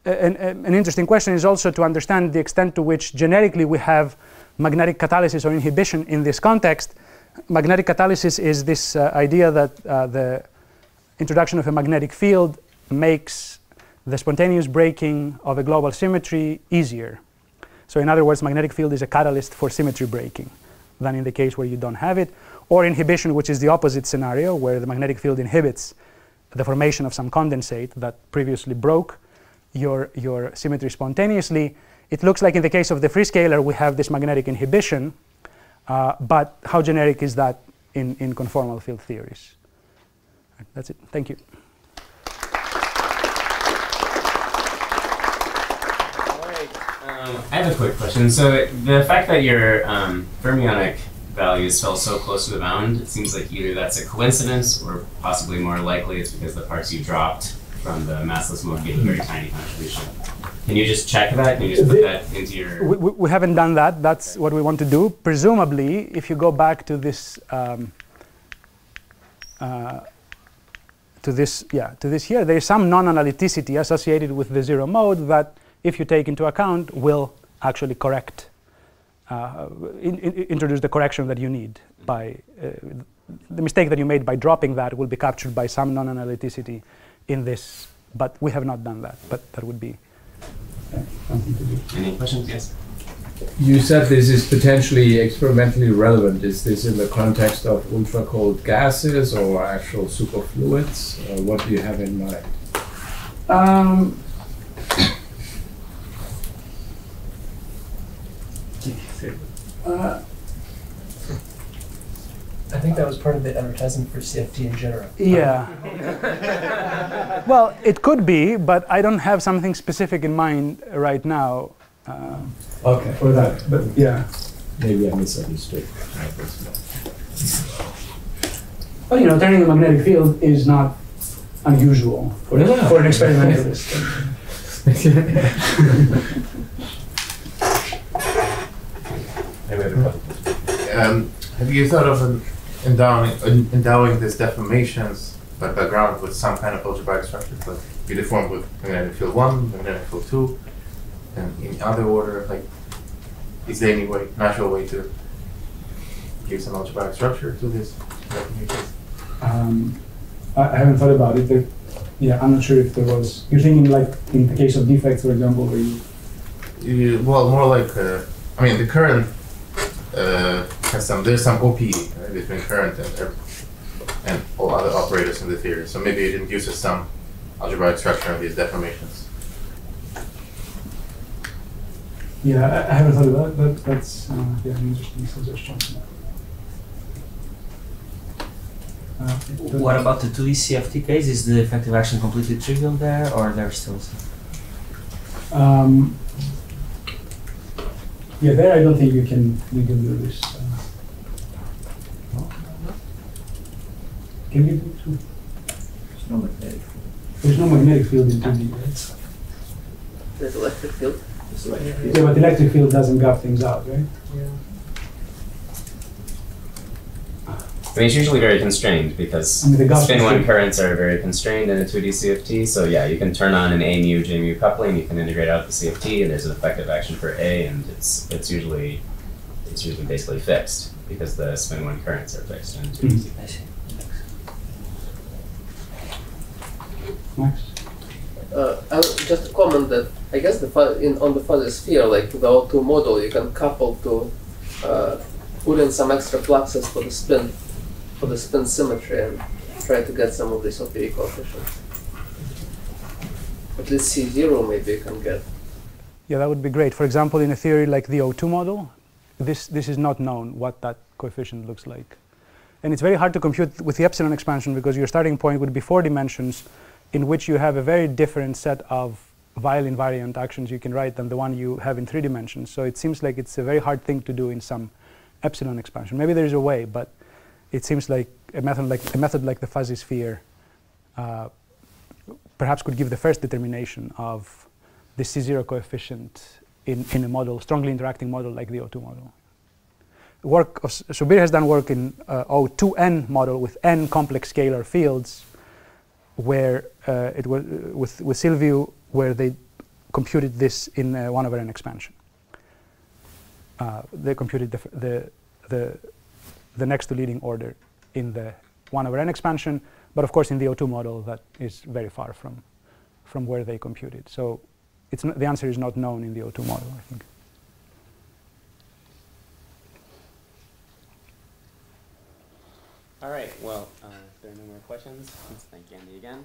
an interesting question is also to understand the extent to which generically we have magnetic catalysis or inhibition in this context. Magnetic catalysis is this idea that the introduction of a magnetic field makes the spontaneous breaking of a global symmetry easier. So in other words, magnetic field is a catalyst for symmetry breaking than in the case where you don't have it. Or inhibition, which is the opposite scenario, where the magnetic field inhibits the formation of some condensate that previously broke your symmetry spontaneously. It looks like in the case of the free scalar we have this magnetic inhibition, but how generic is that in conformal field theories? That's it. Thank you. I have a quick question. So the fact that your fermionic values fell so close to the bound, it seems like either that's a coincidence or possibly more likely it's because the parts you dropped from the massless mode gave a very tiny contribution. Can you just check that? Can you just put that into your... We haven't done that. That's what we want to do. Presumably, if you go back to this to this here, there is some non-analyticity associated with the zero mode that, if you take into account, will actually correct, introduce the correction that you need by the mistake that you made by dropping that will be captured by some non-analyticity in this, but we have not done that. But that would be something to do. Any questions? Yes. You said this is potentially experimentally relevant. Is this in the context of ultra-cold gases or actual superfluids? What do you have in mind? I think that was part of the advertisement for CFT in general. Yeah. Well, it could be, but I don't have something specific in mind right now. Okay, for that, but yeah, maybe I misunderstood. Well, turning the magnetic field is not unusual for an experimentalist. Have you thought of endowing these deformations by background with some kind of algebraic structure, like you deform with magnetic field 1, magnetic field 2, and in other order, like, is there any natural way to give some algebraic structure to this deformations? I haven't thought about it. I'm not sure if there was. You're thinking like in the case of defects, for example, where you. Well, more like the current has there's some OP between current and all other operators in the theory. So maybe it induces some algebraic structure of these deformations. Yeah, I haven't thought about that. That's an interesting suggestion. What about the 2D CFT case? Is the effective action completely trivial there, or there's still some? Yeah, there I don't think you can do this. Can you do two? There's no magnetic field. There's no magnetic field in 2D, right? There's electric field. Yeah, but the electric field doesn't gap things out, right? Yeah. I mean, it's usually very constrained because spin 1 currents are very constrained in a 2D CFT. So yeah, you can turn on an A mu J mu coupling, you can integrate out the CFT, and there's an effective action for A, and it's usually basically fixed because the spin 1 currents are fixed in 2D CFT. Max? Just a comment that I guess on the fuzzy sphere, like the O2 model, you can couple to put in some extra fluxes for the spin symmetry and try to get some of these OPE coefficients. At least C0 maybe you can get. Yeah, that would be great. For example, in a theory like the O2 model, this is not known what that coefficient looks like. And it's very hard to compute with the epsilon expansion because your starting point would be 4 dimensions in which you have a very different set of Weyl invariant actions you can write than the one you have in 3 dimensions. So it seems like it's a very hard thing to do in some epsilon expansion. Maybe there is a way, but it seems like a method like the fuzzy sphere perhaps could give the first determination of the C0 coefficient in a model, strongly interacting model like the O2 model. Subir has done work in O2n model with n complex scalar fields, where it was with Silviu, where they computed this in 1/n expansion. They computed the next to leading order in the 1/n expansion, but of course in the O2 model that is very far from where they computed. So the answer is not known in the O2 model, I think. All right, well, if there are no more questions, let's thank Andy again.